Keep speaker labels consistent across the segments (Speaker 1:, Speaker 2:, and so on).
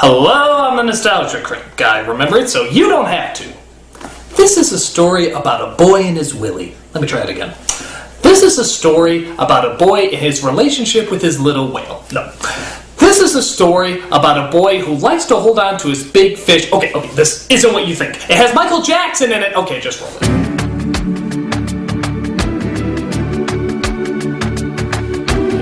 Speaker 1: Hello, I'm the Nostalgia Critic guy, remember it? So you don't have to. This is a story about a boy and his Willy. Let me try it again. This is a story about a boy and his relationship with his little whale. No. This is a story about a boy who likes to hold on to his big fish. Okay, this isn't what you think. It has Michael Jackson in it. Okay, just roll it.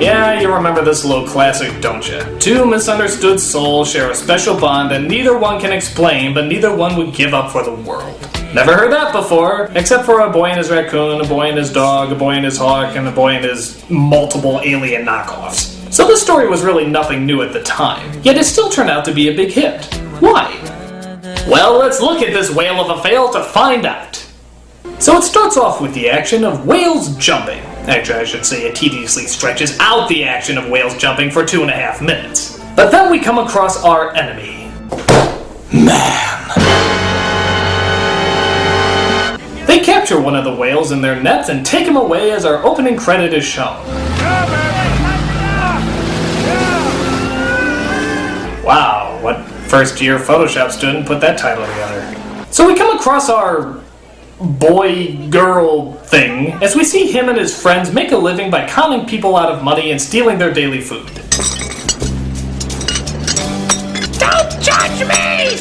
Speaker 1: Yeah, you remember this little classic, don't you? Two misunderstood souls share a special bond that neither one can explain, but neither one would give up for the world. Never heard that before, except for a boy and his raccoon, a boy and his dog, a boy and his hawk, and a boy and his multiple alien knockoffs. So this story was really nothing new at the time, yet it still turned out to be a big hit. Why? Well, let's look at this whale of a fail to find out. So it starts off with the action of whales jumping. Actually, I should say it tediously stretches out the action of whales jumping for 2.5 minutes. But then we come across our enemy. Man. They capture one of the whales in their nets and take him away as our opening credit is shown. Wow, what first-year Photoshop student put that title together? So we come across our boy-girl thing as we see him and his friends make a living by conning people out of money and stealing their daily food.
Speaker 2: Don't judge me!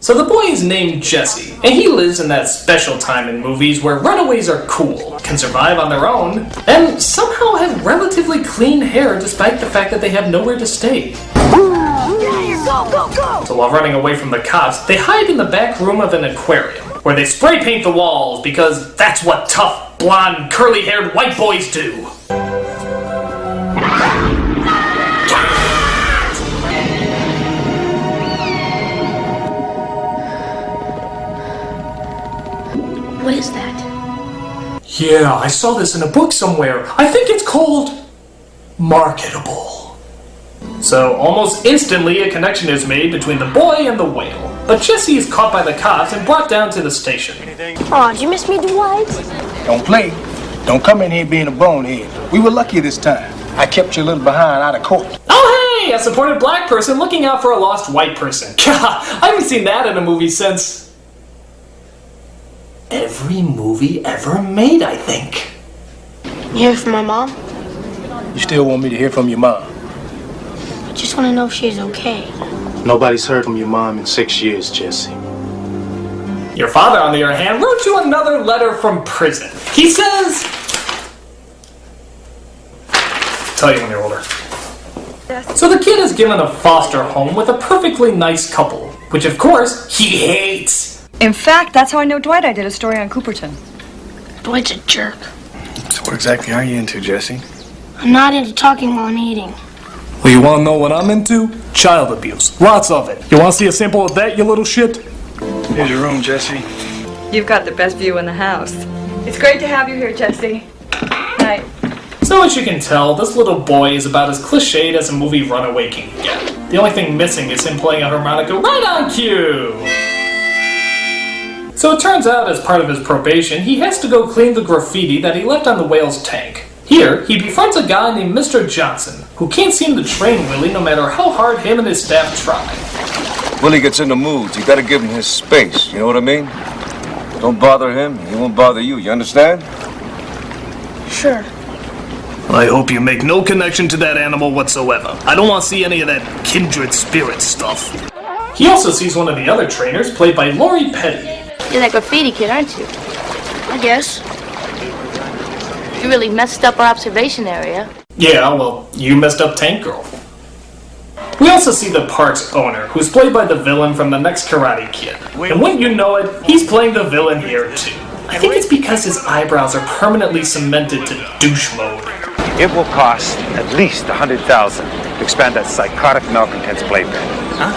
Speaker 1: So the boy is named Jesse, and he lives in that special time in movies where runaways are cool, can survive on their own, and somehow have relatively clean hair despite the fact that they have nowhere to stay.
Speaker 2: Go!
Speaker 1: So while running away from the cops, they hide in the back room of an aquarium, where they spray paint the walls because that's what tough, blonde, curly-haired white boys do.
Speaker 3: What is that?
Speaker 1: Yeah, I saw this in a book somewhere. I think it's called marketable. So almost instantly a connection is made between the boy and the whale. But Jesse is caught by the cops and brought down to the station.
Speaker 3: Aw, did you miss me, Dwight?
Speaker 4: Don't play. Don't come in here being a bonehead. We were lucky this time. I kept you a little behind out of court.
Speaker 1: Oh hey, a supportive black person looking out for a lost white person. God, I haven't seen that in a movie since every movie ever made, I think.
Speaker 3: You hear from my mom?
Speaker 4: You still want me to hear from your mom?
Speaker 3: I just want to know if she's okay.
Speaker 4: Nobody's heard from your mom in 6 years, Jesse.
Speaker 1: Your father, on the other hand, wrote you another letter from prison. He says... Tell you when you're older. So the kid is given a foster home with a perfectly nice couple, which of course, he hates.
Speaker 5: In fact, that's how I know Dwight. I did a story on Cooperton.
Speaker 3: Dwight's a jerk.
Speaker 4: So what exactly are you into, Jesse?
Speaker 3: I'm not into talking while I'm eating.
Speaker 1: Well, you wanna know what I'm into? Child abuse. Lots of it. You wanna see a sample of that, you little shit?
Speaker 4: Here's your room, Jesse.
Speaker 5: You've got the best view in the house. It's great to have you here, Jesse. Night.
Speaker 1: So as you can tell, this little boy is about as cliched as a movie runaway can get. The only thing missing is him playing a harmonica right on cue! So it turns out, as part of his probation, he has to go clean the graffiti that he left on the whale's tank. Here, he befriends a guy named Mr. Johnson, who can't seem to train Willy no matter how hard him and his staff try.
Speaker 6: Willy gets into moods. You gotta give him his space, you know what I mean? Don't bother him, he won't bother you, you understand?
Speaker 3: Sure.
Speaker 1: I hope you make no connection to that animal whatsoever. I don't want to see any of that kindred spirit stuff. He also sees one of the other trainers, played by Lori Petty.
Speaker 7: You're that graffiti kid, aren't you?
Speaker 3: I guess.
Speaker 7: You really messed up our observation area.
Speaker 1: Yeah, well, you messed up Tank Girl. We also see the park's owner, who's played by the villain from the next Karate Kid. And wouldn't you know it, he's playing the villain here too. I think it's because his eyebrows are permanently cemented to douche mode.
Speaker 8: It will cost at least $100,000 to expand that psychotic malcontent's playpen.
Speaker 1: Huh?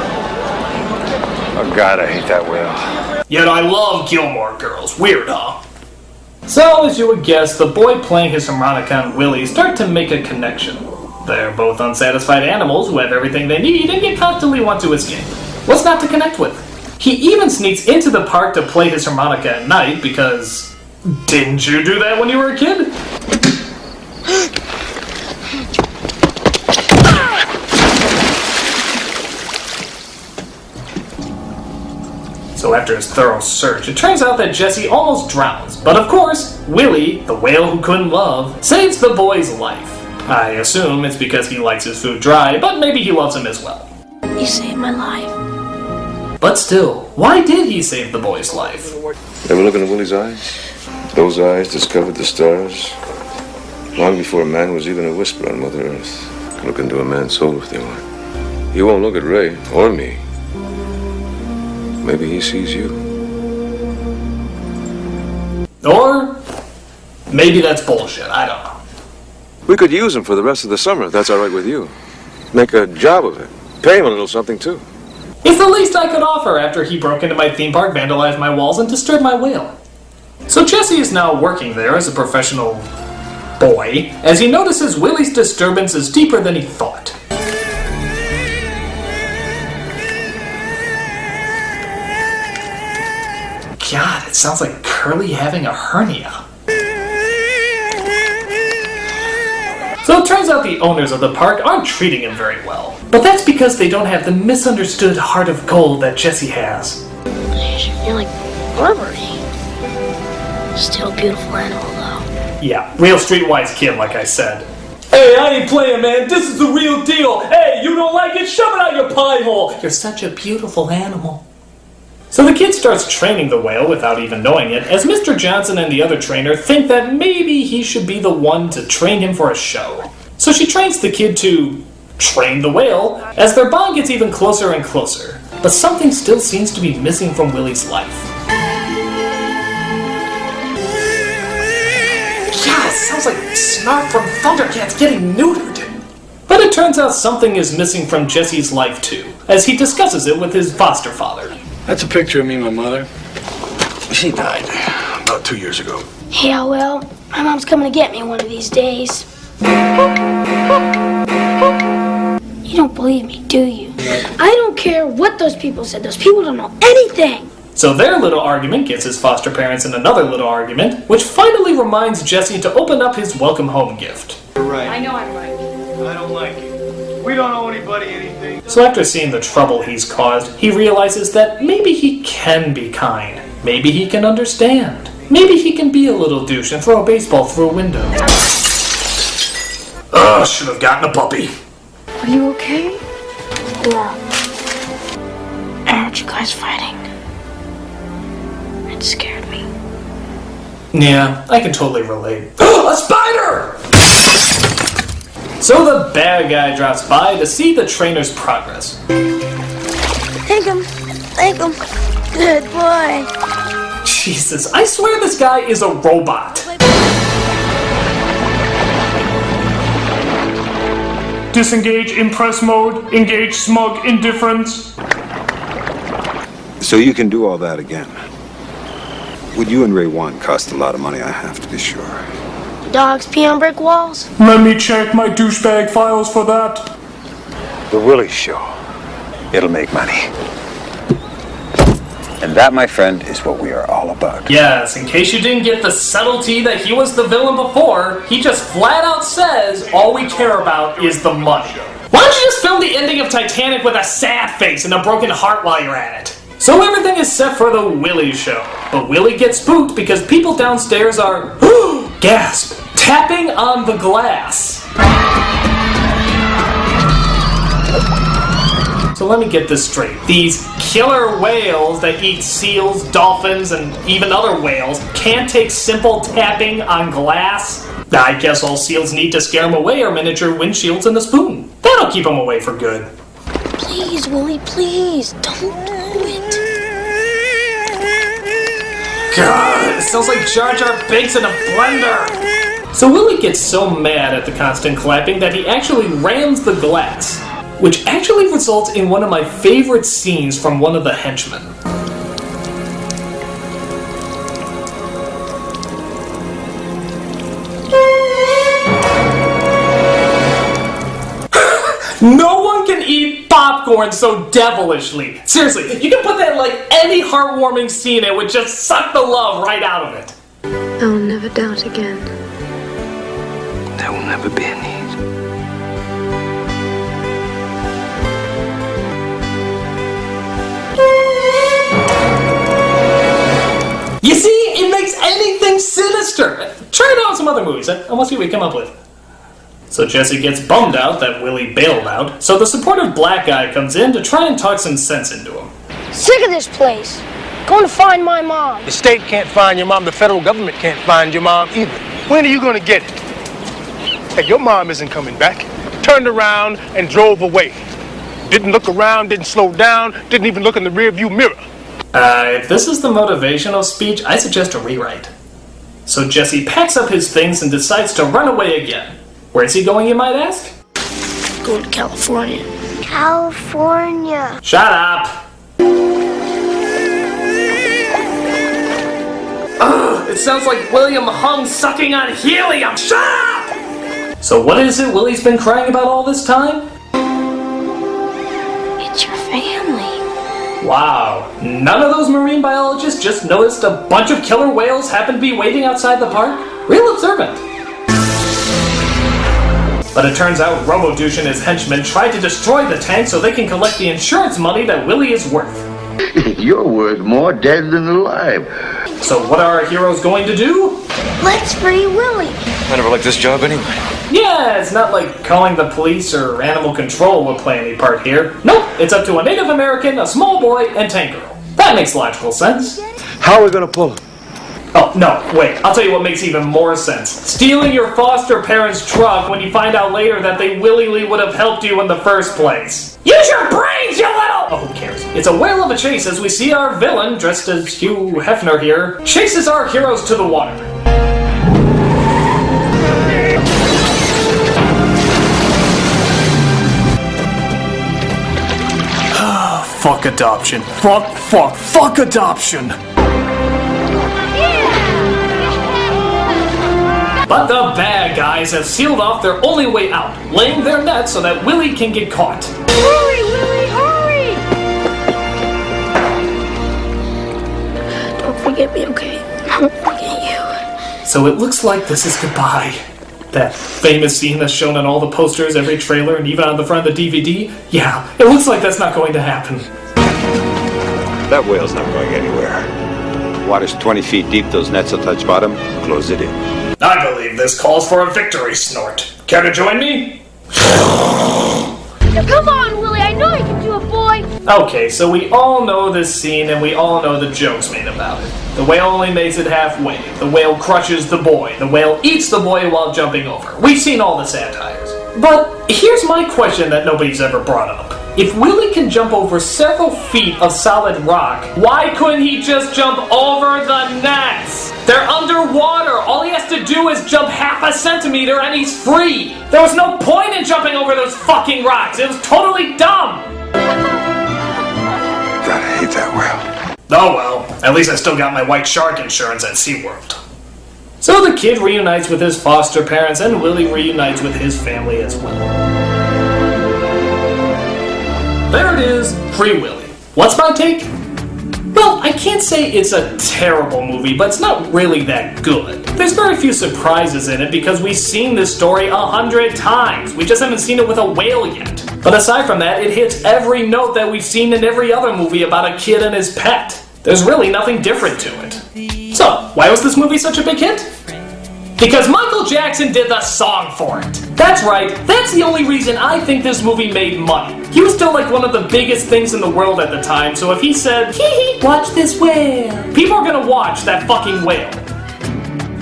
Speaker 8: Oh God, I hate that whale.
Speaker 1: Yet I love Gilmore Girls. Weird, huh? So, as you would guess, the boy playing his harmonica and Willy start to make a connection. They're both unsatisfied animals who have everything they need and yet constantly want to escape. What's not to connect with? He even sneaks into the park to play his harmonica at night because... Didn't you do that when you were a kid? So after his thorough search, it turns out that Jesse almost drowns. But of course, Willy, the whale who couldn't love, saves the boy's life. I assume it's because he likes his food dry, but maybe he loves him as well.
Speaker 3: You saved my life.
Speaker 1: But still, why did he save the boy's life?
Speaker 6: Ever look into Willy's eyes? Those eyes discovered the stars long before a man was even a whisper on Mother Earth. Look into a man's soul if they want. You won't look at Ray or me. Maybe he sees you.
Speaker 1: Or maybe that's bullshit, I don't know.
Speaker 6: We could use him for the rest of the summer, if that's all right with you. Make a job of it. Pay him a little something, too.
Speaker 1: It's the least I could offer after he broke into my theme park, vandalized my walls, and disturbed my whale. So Jesse is now working there as a professional boy, as he notices Willy's disturbance is deeper than he thought. God, it sounds like Curly having a hernia. So it turns out the owners of the park aren't treating him very well. But that's because they don't have the misunderstood heart of gold that Jesse has.
Speaker 3: You're like rubbery. Still a beautiful animal, though.
Speaker 1: Yeah, real streetwise kid, like I said. Hey, I ain't playing, man. This is the real deal. Hey, you don't like it? Shove it out your pie hole. You're such a beautiful animal. So the kid starts training the whale without even knowing it, as Mr. Johnson and the other trainer think that maybe he should be the one to train him for a show. So she trains the kid to train the whale, as their bond gets even closer and closer. But something still seems to be missing from Willy's life. God, it sounds like Snark from Thundercats getting neutered. But it turns out something is missing from Jesse's life too, as he discusses it with his foster father.
Speaker 4: That's a picture of me and my mother. She died about 2 years ago.
Speaker 3: Yeah, well, my mom's coming to get me one of these days. You don't believe me, do you? I don't care what those people said. Those people don't know anything.
Speaker 1: So their little argument gets his foster parents in another little argument, which finally reminds Jesse to open up his welcome home gift.
Speaker 4: You're right.
Speaker 5: I know I'm right.
Speaker 4: I don't like it. We don't owe anybody anything.
Speaker 1: So after seeing the trouble he's caused, he realizes that maybe he can be kind. Maybe he can understand. Maybe he can be a little douche and throw a baseball through a window. Ugh, should have gotten a puppy.
Speaker 5: Are you okay?
Speaker 3: Yeah. I heard you guys fighting. It scared me.
Speaker 1: Yeah, I can totally relate. A spider! So the bad guy drops by to see the trainer's progress.
Speaker 3: Thank him. Thank him. Good boy.
Speaker 1: Jesus, I swear this guy is a robot. Disengage impress mode, engage smug indifference.
Speaker 9: So you can do all that again. What you and Ray want cost a lot of money, I have to be sure.
Speaker 3: Dogs pee on brick walls?
Speaker 1: Let me check my douchebag files for that.
Speaker 8: The Willy Show. It'll make money. And that, my friend, is what we are all about.
Speaker 1: Yes, in case you didn't get the subtlety that he was the villain before, he just flat out says all we care about is the money. Why don't you just film the ending of Titanic with a sad face and a broken heart while you're at it? So everything is set for the Willy Show, but Willy gets spooked because people downstairs are, gasp, tapping on the glass. So let me get this straight. These killer whales that eat seals, dolphins, and even other whales can't take simple tapping on glass? I guess all seals need to scare them away are miniature windshields and a spoon. That'll keep them away for good.
Speaker 3: Please, Willy, please. Don't do it.
Speaker 1: God, it sounds like Jar Jar Binks in a blender. So Willy gets so mad at the constant clapping that he actually rams the glass, which actually results in one of my favorite scenes from one of the henchmen. No one can eat popcorn so devilishly. Seriously, you can put that in like any heartwarming scene, it would just suck the love right out of it.
Speaker 5: I will never doubt again.
Speaker 6: There will never be a need.
Speaker 1: Dexter! Try it out in some other movies. I want to see what we come up with. So Jesse gets bummed out that Willy bailed out, so the supportive black guy comes in to try and talk some sense into him.
Speaker 3: Sick of this place. Going to find my mom.
Speaker 4: The state can't find your mom. The federal government can't find your mom either. When are you going to get it? Hey, your mom isn't coming back. Turned around and drove away. Didn't look around, didn't slow down, didn't even look in the rearview mirror.
Speaker 1: If this is the motivational speech, I suggest a rewrite. So Jesse packs up his things and decides to run away again. Where's he going, you might ask?
Speaker 3: Going to California.
Speaker 2: California.
Speaker 1: Shut up! Ugh, it sounds like William Hung sucking on helium! Shut up! So what is it Willy's been crying about all this time?
Speaker 3: It's your family.
Speaker 1: Wow, none of those marine biologists just noticed a bunch of killer whales happened to be waiting outside the park? Real observant. But it turns out Robodouche and his henchmen tried to destroy the tank so they can collect the insurance money that Willy is worth.
Speaker 10: You're worth more dead than alive.
Speaker 1: So what are our heroes going to do?
Speaker 2: Let's free Willy.
Speaker 6: I never liked this job anyway.
Speaker 1: Yeah, it's not like calling the police or animal control will play any part here. Nope, it's up to a Native American, a small boy, and Tank Girl. That makes logical sense.
Speaker 6: How are we gonna pull him?
Speaker 1: Oh, no, wait, I'll tell you what makes even more sense. Stealing your foster parents' truck when you find out later that they willingly would have helped you in the first place. Use your brains, you little... Oh, who cares? It's a whale of a chase as we see our villain, dressed as Hugh Hefner here, chases our heroes to the water. Fuck adoption. Fuck adoption! But the bad guys have sealed off their only way out, laying their net so that Willy can get caught.
Speaker 3: Hurry, Willy, hurry! Don't forget me, okay? Don't forget you.
Speaker 1: So it looks like this is goodbye. That famous scene that's shown on all the posters, every trailer, and even on the front of the DVD? Yeah, it looks like that's not going to happen.
Speaker 9: That whale's not going anywhere. Water's 20 feet deep, those nets will touch bottom, close it in.
Speaker 1: I believe this calls for a victory snort. Care to join me?
Speaker 3: Now come on, Willy, I know you can do it, boy!
Speaker 1: Okay, so we all know this scene and we all know the jokes made about it. The whale only makes it halfway. The whale crushes the boy. The whale eats the boy while jumping over. We've seen all the satires. But here's my question that nobody's ever brought up. If Willy can jump over several feet of solid rock, why couldn't he just jump over the nets? They're underwater. All he has to do is jump half a centimeter and he's free. There was no point in jumping over those fucking rocks. It was totally dumb.
Speaker 9: God, I hate that whale.
Speaker 1: Oh well, at least I still got my white shark insurance at SeaWorld. So the kid reunites with his foster parents and Willy reunites with his family as well. There it is, Free Willy. What's my take? Well, I can't say it's a terrible movie, but it's not really that good. There's very few surprises in it because we've seen this story 100 times. We just haven't seen it with a whale yet. But aside from that, it hits every note that we've seen in every other movie about a kid and his pet. There's really nothing different to it. So, why was this movie such a big hit? Because Michael Jackson did the song for it. That's right, that's the only reason I think this movie made money. He was still like one of the biggest things in the world at the time, so if he said, hee hee, watch this whale, people are gonna watch that fucking whale.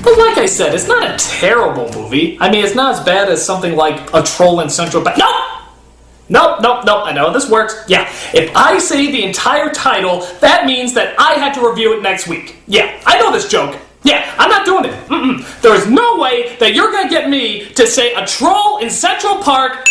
Speaker 1: But like I said, it's not a terrible movie. I mean, it's not as bad as something like A Troll in Central Park. Nope, I know this works. Yeah, if I say the entire title, that means that I had to review it next week. Yeah, I know this joke. Yeah, I'm not doing it. There is no way that you're gonna get me to say A Troll in Central Park